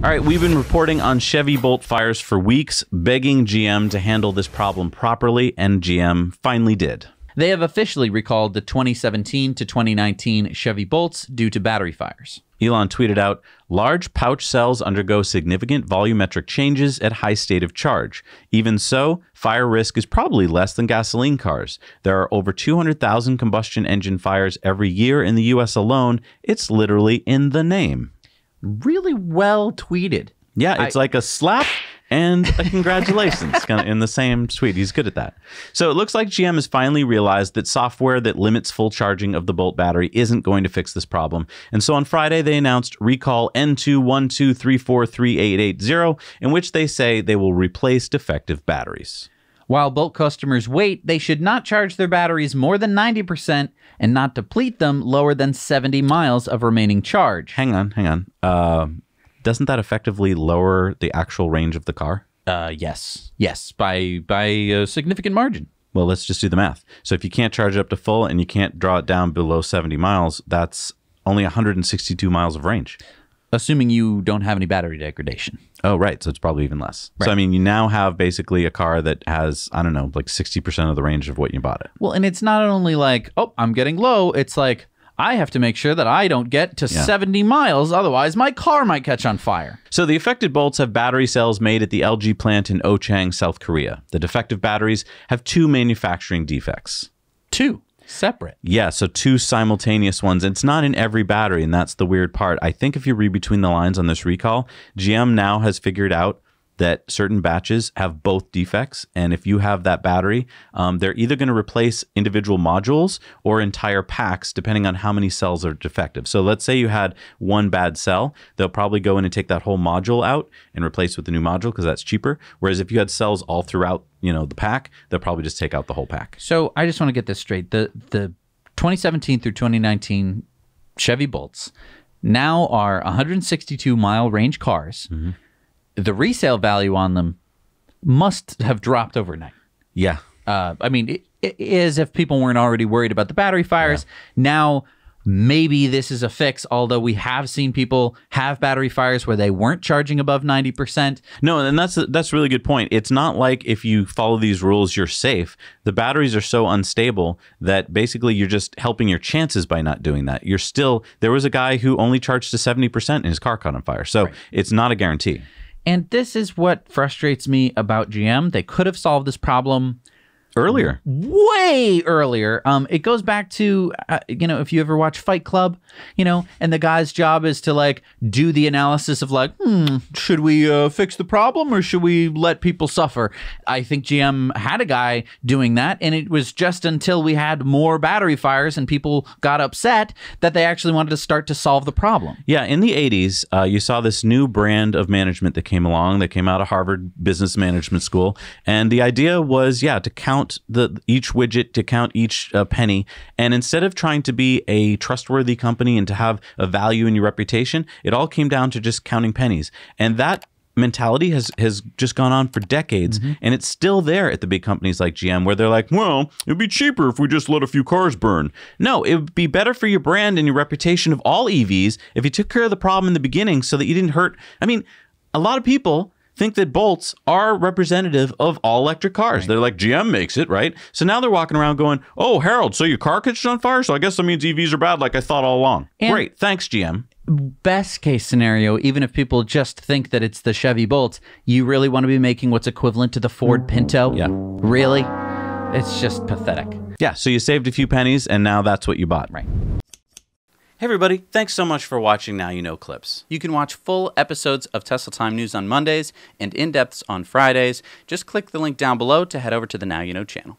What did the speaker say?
All right, we've been reporting on Chevy Bolt fires for weeks, begging GM to handle this problem properly, and GM finally did. They have officially recalled the 2017 to 2019 Chevy Bolts due to battery fires. Elon tweeted out, "Large pouch cells undergo significant volumetric changes at high state of charge. Even so, fire risk is probably less than gasoline cars. There are over 200,000 combustion engine fires every year in the US alone. It's literally in the name." Really well tweeted. Yeah, it's like a slap and a congratulations kind of in the same tweet. He's good at that. So it looks like GM has finally realized that software that limits full charging of the Bolt battery isn't going to fix this problem. And so on Friday, they announced recall N212343880, in which they say they will replace defective batteries. While Bolt customers wait, they should not charge their batteries more than 90% and not deplete them lower than 70 miles of remaining charge. Hang on. Doesn't that effectively lower the actual range of the car? Yes, by a significant margin. Well, let's just do the math. So if you can't charge it up to full and you can't draw it down below 70 miles, that's only 162 miles of range. Assuming you don't have any battery degradation. Oh, right. So it's probably even less. Right. So, I mean, you now have basically a car that has, I don't know, like 60% of the range of what you bought it. Well, and it's not only like, oh, I'm getting low. It's like, I have to make sure that I don't get to 70 miles. Otherwise, my car might catch on fire. So the affected Bolts have battery cells made at the LG plant in Ochang, South Korea. The defective batteries have 2 manufacturing defects. 2 separate. Yeah, so 2 simultaneous ones. It's not in every battery, and that's the weird part. I think if you read between the lines on this recall, GM now has figured out that certain batches have both defects, and if you have that battery, they're either going to replace individual modules or entire packs, depending on how many cells are defective. So let's say you had one bad cell, they'll probably go in and take that whole module out and replace with the new module because that's cheaper. Whereas if you had cells all throughout, the pack, they'll probably just take out the whole pack. So I just want to get this straight. The 2017 through 2019 Chevy Bolts now are 162 mile range cars. Mm-hmm. The resale value on them must have dropped overnight. Yeah. I mean, it is if people weren't already worried about the battery fires. Yeah. Now, maybe this is a fix, although we have seen people have battery fires where they weren't charging above 90%. No, and that's a really good point. It's not like if you follow these rules, you're safe. The batteries are so unstable that basically you're just helping your chances by not doing that. There was a guy who only charged to 70% and his car caught on fire. So It's not a guarantee. And this is what frustrates me about GM. They could have solved this problem earlier. Way earlier. It goes back to, if you ever watch Fight Club, and the guy's job is to like do the analysis of like, should we fix the problem or should we let people suffer? I think GM had a guy doing that, and it was just until we had more battery fires and people got upset that they actually wanted to start to solve the problem. Yeah, in the 80s, you saw this new brand of management that came along, that came out of Harvard Business Management School, and the idea was, to count each widget, to count each penny, and instead of trying to be a trustworthy company and to have a value in your reputation, it all came down to just counting pennies. And that mentality has just gone on for decades, and it's still there at the big companies like GM, where they're like, well, it'd be cheaper if we just let a few cars burn. No, it would be better for your brand and your reputation of all EVs if you took care of the problem in the beginning so that you didn't hurt. I mean, a lot of people think that Bolts are representative of all electric cars. Right. They're like, GM makes it, right? So now they're walking around going, oh, Harold, so your car catches on fire? So I guess that means EVs are bad like I thought all along. And great. Thanks, GM. Best case scenario, even if people just think that it's the Chevy Bolt, you really want to be making what's equivalent to the Ford Pinto? Yeah. Really? It's just pathetic. Yeah, so you saved a few pennies, and now that's what you bought. Right. Hey everybody, thanks so much for watching Now You Know Clips. You can watch full episodes of Tesla Time News on Mondays and in-depths on Fridays. Just click the link down below to head over to the Now You Know channel.